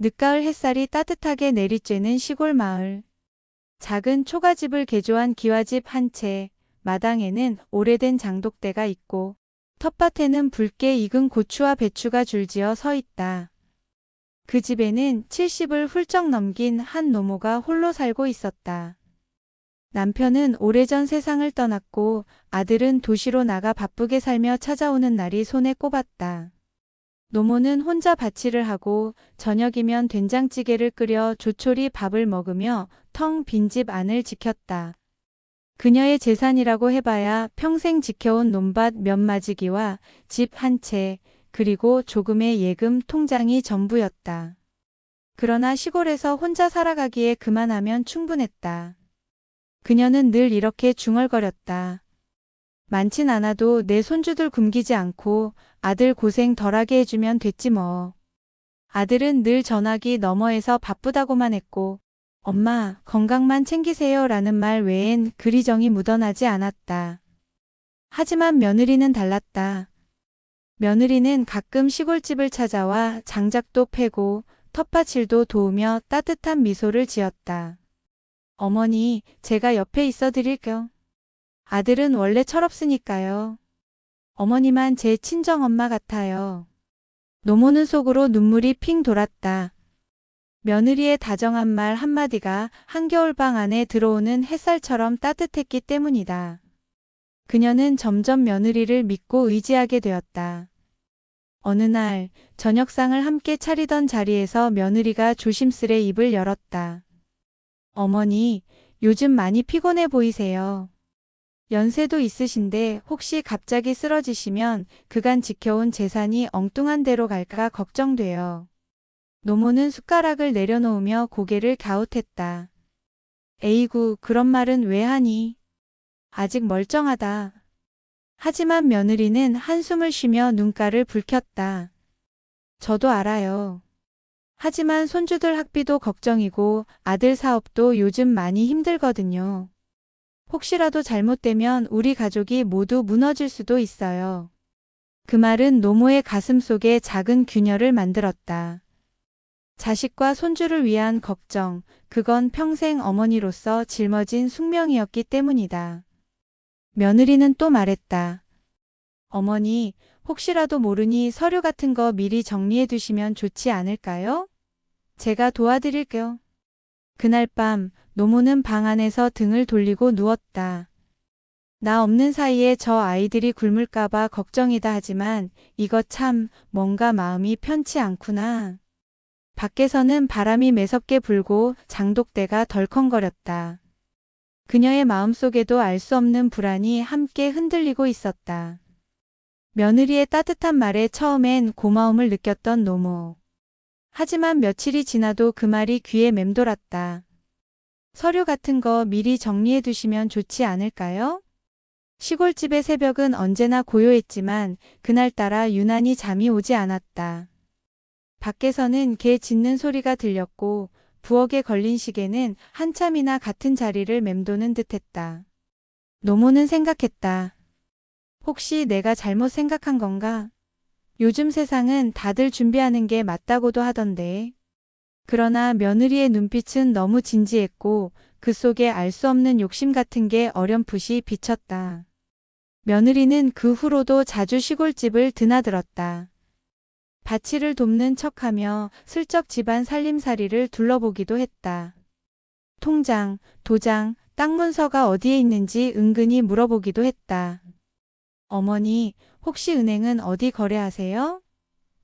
늦가을 햇살이 따뜻하게 내리쬐는 시골 마을. 작은 초가집을 개조한 기와집 한 채, 마당에는 오래된 장독대가 있고 텃밭에는 붉게 익은 고추와 배추가 줄지어 서 있다. 그 집에는 70을 훌쩍 넘긴 한 노모가 홀로 살고 있었다. 남편은 오래전 세상을 떠났고 아들은 도시로 나가 바쁘게 살며 찾아오는 날이 손에 꼽았다. 노모는 혼자 밭일을 하고 저녁이면 된장찌개를 끓여 조촐히 밥을 먹으며 텅 빈 집 안을 지켰다. 그녀의 재산이라고 해봐야 평생 지켜온 논밭 몇 마지기와 집 한 채, 그리고 조금의 예금 통장이 전부였다. 그러나 시골에서 혼자 살아가기에 그만하면 충분했다. 그녀는 늘 이렇게 중얼거렸다. 많진 않아도 내 손주들 굶기지 않고 아들 고생 덜하게 해주면 됐지 뭐. 아들은 늘 전화기 너머에서 바쁘다고만 했고 엄마 건강만 챙기세요 라는 말 외엔 그리 정이 묻어나지 않았다. 하지만 며느리는 달랐다. 며느리는 가끔 시골집을 찾아와 장작도 패고 텃밭일도 도우며 따뜻한 미소를 지었다. 어머니, 제가 옆에 있어 드릴게요. 아들은 원래 철없으니까요. 어머니만 제 친정엄마 같아요. 노모는 속으로 눈물이 핑 돌았다. 며느리의 다정한 말 한마디가 한겨울방 안에 들어오는 햇살처럼 따뜻했기 때문이다. 그녀는 점점 며느리를 믿고 의지하게 되었다. 어느 날 저녁상을 함께 차리던 자리에서 며느리가 조심스레 입을 열었다. 어머니, 요즘 많이 피곤해 보이세요. 연세도 있으신데 혹시 갑자기 쓰러지시면 그간 지켜온 재산이 엉뚱한 데로 갈까 걱정돼요. 노모는 숟가락을 내려놓으며 고개를 갸웃했다. 에이구, 그런 말은 왜 하니? 아직 멀쩡하다. 하지만 며느리는 한숨을 쉬며 눈가를 붉혔다. 저도 알아요. 하지만 손주들 학비도 걱정이고 아들 사업도 요즘 많이 힘들거든요. 혹시라도 잘못되면 우리 가족이 모두 무너질 수도 있어요. 그 말은 노모의 가슴 속에 작은 균열을 만들었다. 자식과 손주를 위한 걱정, 그건 평생 어머니로서 짊어진 숙명이었기 때문이다. 며느리는 또 말했다. 어머니, 혹시라도 모르니 서류 같은 거 미리 정리해 두시면 좋지 않을까요? 제가 도와드릴게요. 그날 밤 노모는 방 안에서 등을 돌리고 누웠다. 나 없는 사이에 저 아이들이 굶을까봐 걱정이다 하지만 이거 참 뭔가 마음이 편치 않구나. 밖에서는 바람이 매섭게 불고 장독대가 덜컹거렸다. 그녀의 마음속에도 알 수 없는 불안이 함께 흔들리고 있었다. 며느리의 따뜻한 말에 처음엔 고마움을 느꼈던 노모. 하지만 며칠이 지나도 그 말이 귀에 맴돌았다. 서류 같은 거 미리 정리해 두시면 좋지 않을까요? 시골집의 새벽은 언제나 고요했지만 그날따라 유난히 잠이 오지 않았다. 밖에서는 개 짖는 소리가 들렸고 부엌에 걸린 시계는 한참이나 같은 자리를 맴도는 듯했다. 노모는 생각했다. 혹시 내가 잘못 생각한 건가? 요즘 세상은 다들 준비하는 게 맞다고도 하던데. 그러나 며느리의 눈빛은 너무 진지했고 그 속에 알 수 없는 욕심 같은 게 어렴풋이 비쳤다. 며느리는 그 후로도 자주 시골집을 드나들었다. 밭일을 돕는 척하며 슬쩍 집안 살림살이를 둘러보기도 했다. 통장, 도장, 땅 문서가 어디에 있는지 은근히 물어보기도 했다. 어머니, 혹시 은행은 어디 거래하세요?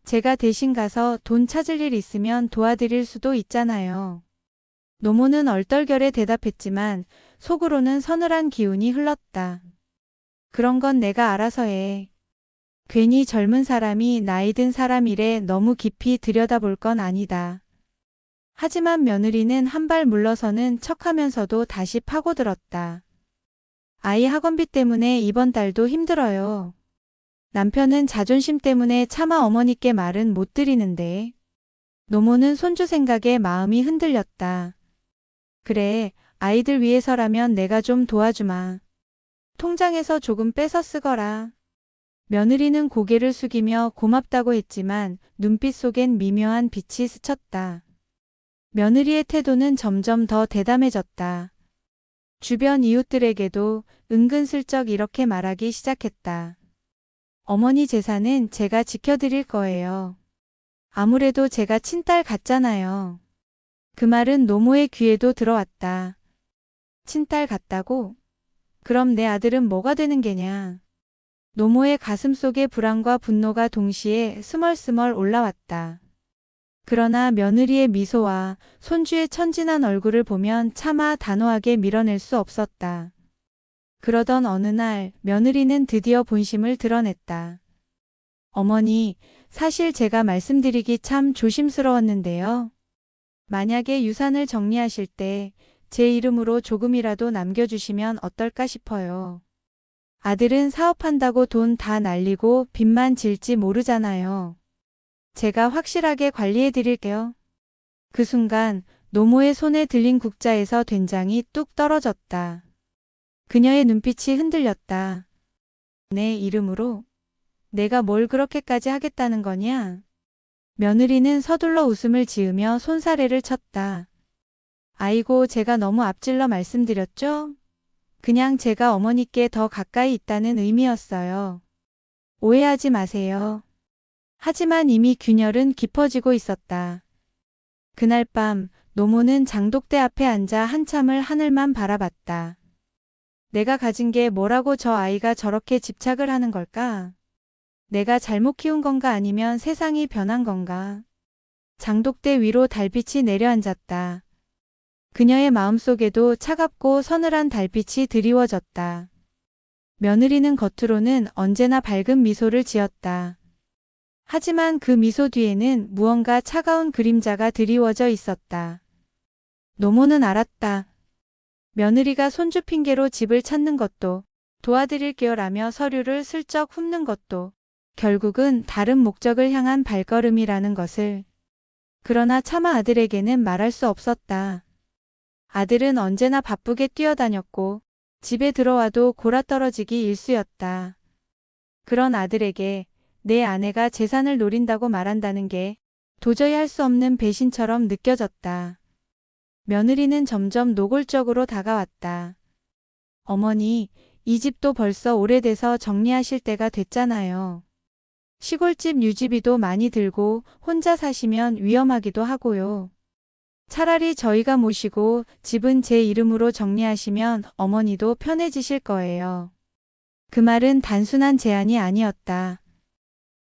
제가 대신 가서 돈 찾을 일 있으면 도와드릴 수도 있잖아요. 노모는 얼떨결에 대답했지만 속으로는 서늘한 기운이 흘렀다. 그런 건 내가 알아서 해. 괜히 젊은 사람이 나이 든 사람 일에 너무 깊이 들여다볼 건 아니다. 하지만 며느리는 한 발 물러서는 척하면서도 다시 파고들었다. 아이 학원비 때문에 이번 달도 힘들어요. 남편은 자존심 때문에 차마 어머니께 말은 못 드리는데. 노모는 손주 생각에 마음이 흔들렸다. 그래, 아이들 위해서라면 내가 좀 도와주마. 통장에서 조금 빼서 쓰거라. 며느리는 고개를 숙이며 고맙다고 했지만 눈빛 속엔 미묘한 빛이 스쳤다. 며느리의 태도는 점점 더 대담해졌다. 주변 이웃들에게도 은근슬쩍 이렇게 말하기 시작했다. 어머니 재산은 제가 지켜드릴 거예요. 아무래도 제가 친딸 같잖아요. 그 말은 노모의 귀에도 들어왔다. 친딸 같다고? 그럼 내 아들은 뭐가 되는 게냐? 노모의 가슴속에 불안과 분노가 동시에 스멀스멀 올라왔다. 그러나 며느리의 미소와 손주의 천진한 얼굴을 보면 차마 단호하게 밀어낼 수 없었다. 그러던 어느 날 며느리는 드디어 본심을 드러냈다. 어머니, 사실 제가 말씀드리기 참 조심스러웠는데요. 만약에 유산을 정리하실 때 제 이름으로 조금이라도 남겨주시면 어떨까 싶어요. 아들은 사업한다고 돈 다 날리고 빚만 질지 모르잖아요. 제가 확실하게 관리해 드릴게요. 그 순간 노모의 손에 들린 국자에서 된장이 뚝 떨어졌다. 그녀의 눈빛이 흔들렸다. 내 이름으로? 내가 뭘 그렇게까지 하겠다는 거냐? 며느리는 서둘러 웃음을 지으며 손사래를 쳤다. 아이고, 제가 너무 앞질러 말씀드렸죠? 그냥 제가 어머니께 더 가까이 있다는 의미였어요. 오해하지 마세요. 하지만 이미 균열은 깊어지고 있었다. 그날 밤 노모는 장독대 앞에 앉아 한참을 하늘만 바라봤다. 내가 가진 게 뭐라고 저 아이가 저렇게 집착을 하는 걸까? 내가 잘못 키운 건가 아니면 세상이 변한 건가? 장독대 위로 달빛이 내려앉았다. 그녀의 마음속에도 차갑고 서늘한 달빛이 드리워졌다. 며느리는 겉으로는 언제나 밝은 미소를 지었다. 하지만 그 미소 뒤에는 무언가 차가운 그림자가 드리워져 있었다. 노모는 알았다. 며느리가 손주 핑계로 집을 찾는 것도, 도와드릴게요라며 서류를 슬쩍 훑는 것도 결국은 다른 목적을 향한 발걸음이라는 것을. 그러나 차마 아들에게는 말할 수 없었다. 아들은 언제나 바쁘게 뛰어다녔고 집에 들어와도 골아떨어지기 일쑤였다. 그런 아들에게 내 아내가 재산을 노린다고 말한다는 게 도저히 할 수 없는 배신처럼 느껴졌다. 며느리는 점점 노골적으로 다가왔다. 어머니, 이 집도 벌써 오래돼서 정리하실 때가 됐잖아요. 시골집 유지비도 많이 들고 혼자 사시면 위험하기도 하고요. 차라리 저희가 모시고 집은 제 이름으로 정리하시면 어머니도 편해지실 거예요. 그 말은 단순한 제안이 아니었다.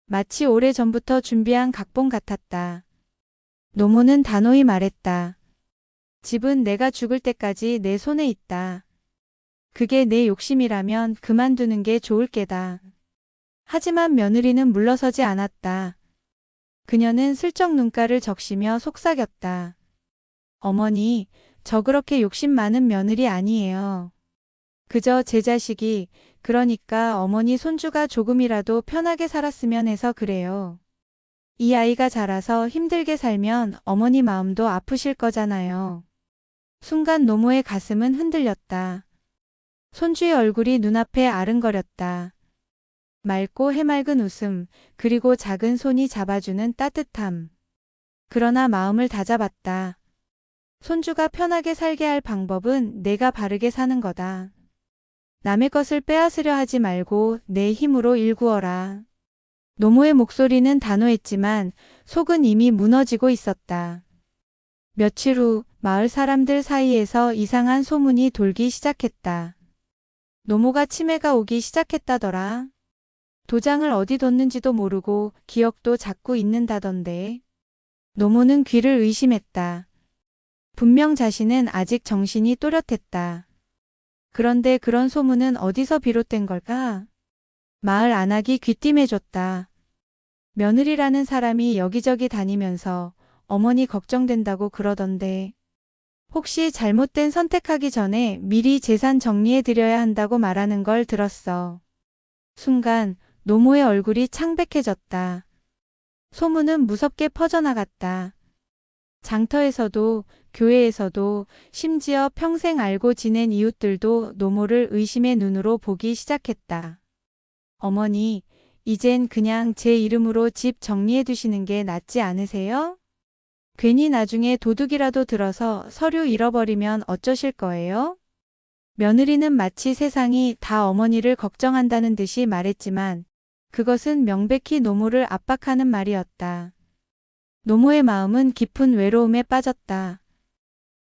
마치 오래전부터 준비한 각본 같았다. 노모는 단호히 말했다. 집은 내가 죽을 때까지 내 손에 있다. 그게 내 욕심이라면 그만두는 게 좋을 게다. 하지만 며느리는 물러서지 않았다. 그녀는 슬쩍 눈가를 적시며 속삭였다. 어머니, 저 그렇게 욕심 많은 며느리 아니에요. 그저 제 자식이, 그러니까 어머니 손주가 조금이라도 편하게 살았으면 해서 그래요. 이 아이가 자라서 힘들게 살면 어머니 마음도 아프실 거잖아요. 순간 노모의 가슴은 흔들렸다. 손주의 얼굴이 눈앞에 아른거렸다. 맑고 해맑은 웃음, 그리고 작은 손이 잡아주는 따뜻함. 그러나 마음을 다잡았다. 손주가 편하게 살게 할 방법은 내가 바르게 사는 거다. 남의 것을 빼앗으려 하지 말고 내 힘으로 일구어라. 노모의 목소리는 단호했지만 속은 이미 무너지고 있었다. 며칠 후 마을 사람들 사이에서 이상한 소문이 돌기 시작했다. 노모가 치매가 오기 시작했다더라. 도장을 어디 뒀는지도 모르고 기억도 자꾸 잊는다던데. 노모는 귀를 의심했다. 분명 자신은 아직 정신이 또렷했다. 그런데 그런 소문은 어디서 비롯된 걸까? 마을 안악이 귀띔해줬다. 며느리라는 사람이 여기저기 다니면서 어머니 걱정된다고 그러던데 혹시 잘못된 선택하기 전에 미리 재산 정리해드려야 한다고 말하는 걸 들었어. 순간 노모의 얼굴이 창백해졌다. 소문은 무섭게 퍼져나갔다. 장터에서도 교회에서도 심지어 평생 알고 지낸 이웃들도 노모를 의심의 눈으로 보기 시작했다. 어머니, 이젠 그냥 제 이름으로 집 정리해 두시는 게 낫지 않으세요? 괜히 나중에 도둑이라도 들어서 서류 잃어버리면 어쩌실 거예요? 며느리는 마치 세상이 다 어머니를 걱정한다는 듯이 말했지만 그것은 명백히 노모를 압박하는 말이었다. 노모의 마음은 깊은 외로움에 빠졌다.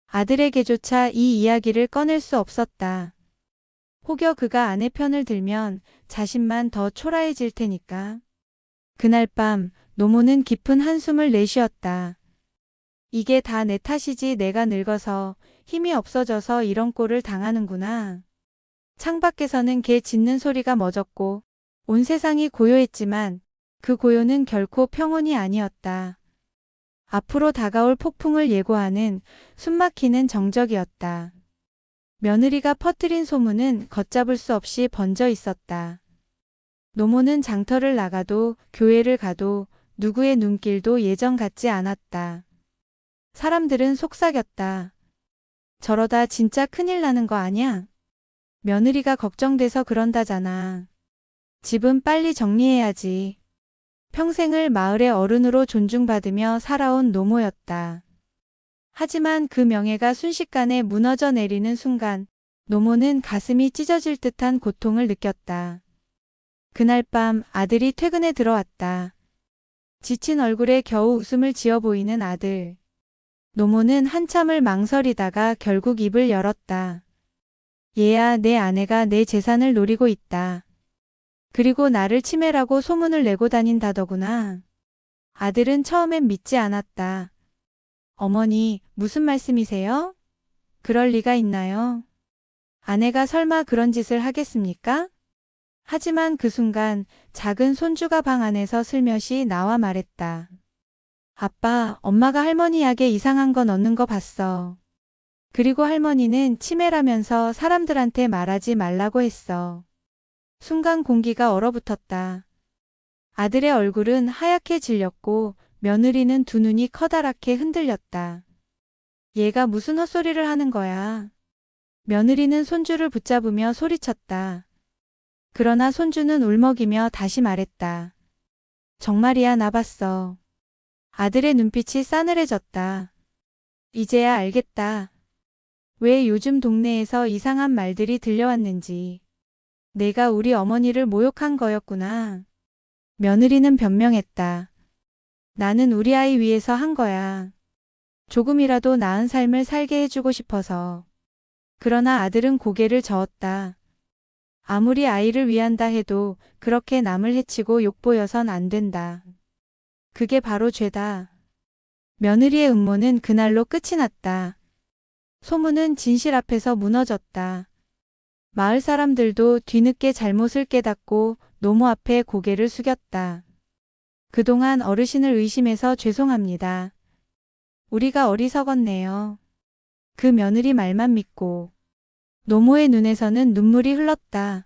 아들에게조차 이 이야기를 꺼낼 수 없었다. 혹여 그가 아내 편을 들면 자신만 더 초라해질 테니까. 그날 밤 노모는 깊은 한숨을 내쉬었다. 이게 다 내 탓이지, 내가 늙어서 힘이 없어져서 이런 꼴을 당하는구나. 창밖에서는 개 짖는 소리가 멎었고 온 세상이 고요했지만 그 고요는 결코 평온이 아니었다. 앞으로 다가올 폭풍을 예고하는 숨막히는 정적이었다. 며느리가 퍼뜨린 소문은 걷잡을 수 없이 번져 있었다. 노모는 장터를 나가도 교회를 가도 누구의 눈길도 예전 같지 않았다. 사람들은 속삭였다. 저러다 진짜 큰일 나는 거 아냐? 며느리가 걱정돼서 그런다잖아. 집은 빨리 정리해야지. 평생을 마을의 어른으로 존중받으며 살아온 노모였다. 하지만 그 명예가 순식간에 무너져 내리는 순간 노모는 가슴이 찢어질 듯한 고통을 느꼈다. 그날 밤 아들이 퇴근에 들어왔다. 지친 얼굴에 겨우 웃음을 지어 보이는 아들. 노모는 한참을 망설이다가 결국 입을 열었다. 얘야, 내 아내가 내 재산을 노리고 있다. 그리고 나를 치매라고 소문을 내고 다닌다더구나. 아들은 처음엔 믿지 않았다. 어머니, 무슨 말씀이세요? 그럴 리가 있나요? 아내가 설마 그런 짓을 하겠습니까? 하지만 그 순간 작은 손주가 방 안에서 슬며시 나와 말했다. 아빠, 엄마가 할머니 약에 이상한 거 넣는 거 봤어. 그리고 할머니는 치매라면서 사람들한테 말하지 말라고 했어. 순간 공기가 얼어붙었다. 아들의 얼굴은 하얗게 질렸고 며느리는 두 눈이 커다랗게 흔들렸다. 얘가 무슨 헛소리를 하는 거야. 며느리는 손주를 붙잡으며 소리쳤다. 그러나 손주는 울먹이며 다시 말했다. 정말이야, 나 봤어. 아들의 눈빛이 싸늘해졌다. 이제야 알겠다. 왜 요즘 동네에서 이상한 말들이 들려왔는지. 내가 우리 어머니를 모욕한 거였구나. 며느리는 변명했다. 나는 우리 아이 위해서 한 거야. 조금이라도 나은 삶을 살게 해주고 싶어서. 그러나 아들은 고개를 저었다. 아무리 아이를 위한다 해도 그렇게 남을 해치고 욕보여선 안 된다. 그게 바로 죄다. 며느리의 음모는 그날로 끝이 났다. 소문은 진실 앞에서 무너졌다. 마을 사람들도 뒤늦게 잘못을 깨닫고 노모 앞에 고개를 숙였다. 그동안 어르신을 의심해서 죄송합니다. 우리가 어리석었네요. 그 며느리 말만 믿고. 노모의 눈에서는 눈물이 흘렀다.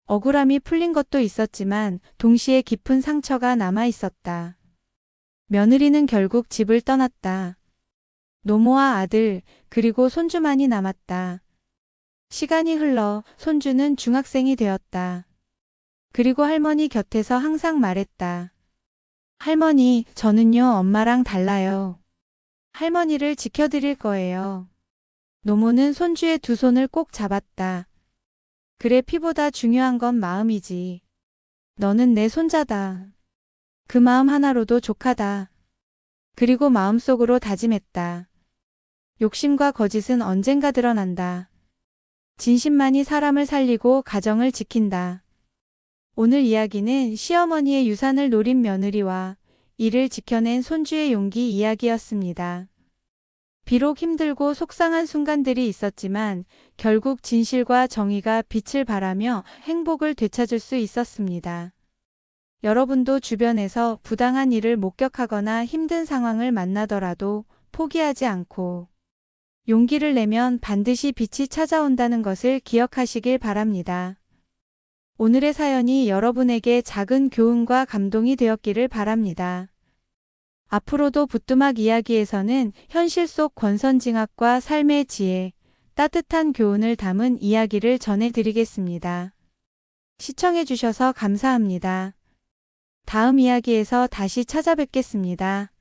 억울함이 풀린 것도 있었지만 동시에 깊은 상처가 남아 있었다. 며느리는 결국 집을 떠났다. 노모와 아들 그리고 손주만이 남았다. 시간이 흘러 손주는 중학생이 되었다. 그리고 할머니 곁에서 항상 말했다. 할머니, 저는요, 엄마랑 달라요. 할머니를 지켜드릴 거예요. 노모는 손주의 두 손을 꼭 잡았다. 그래, 피보다 중요한 건 마음이지. 너는 내 손자다. 그 마음 하나로도 족하다. 그리고 마음속으로 다짐했다. 욕심과 거짓은 언젠가 드러난다. 진심만이 사람을 살리고 가정을 지킨다. 오늘 이야기는 시어머니의 유산을 노린 며느리와 이를 지켜낸 손주의 용기 이야기였습니다. 비록 힘들고 속상한 순간들이 있었지만 결국 진실과 정의가 빛을 발하며 행복을 되찾을 수 있었습니다. 여러분도 주변에서 부당한 일을 목격하거나 힘든 상황을 만나더라도 포기하지 않고 용기를 내면 반드시 빛이 찾아온다는 것을 기억하시길 바랍니다. 오늘의 사연이 여러분에게 작은 교훈과 감동이 되었기를 바랍니다. 앞으로도 부뚜막 이야기에서는 현실 속 권선징악과 삶의 지혜, 따뜻한 교훈을 담은 이야기를 전해드리겠습니다. 시청해주셔서 감사합니다. 다음 이야기에서 다시 찾아뵙겠습니다.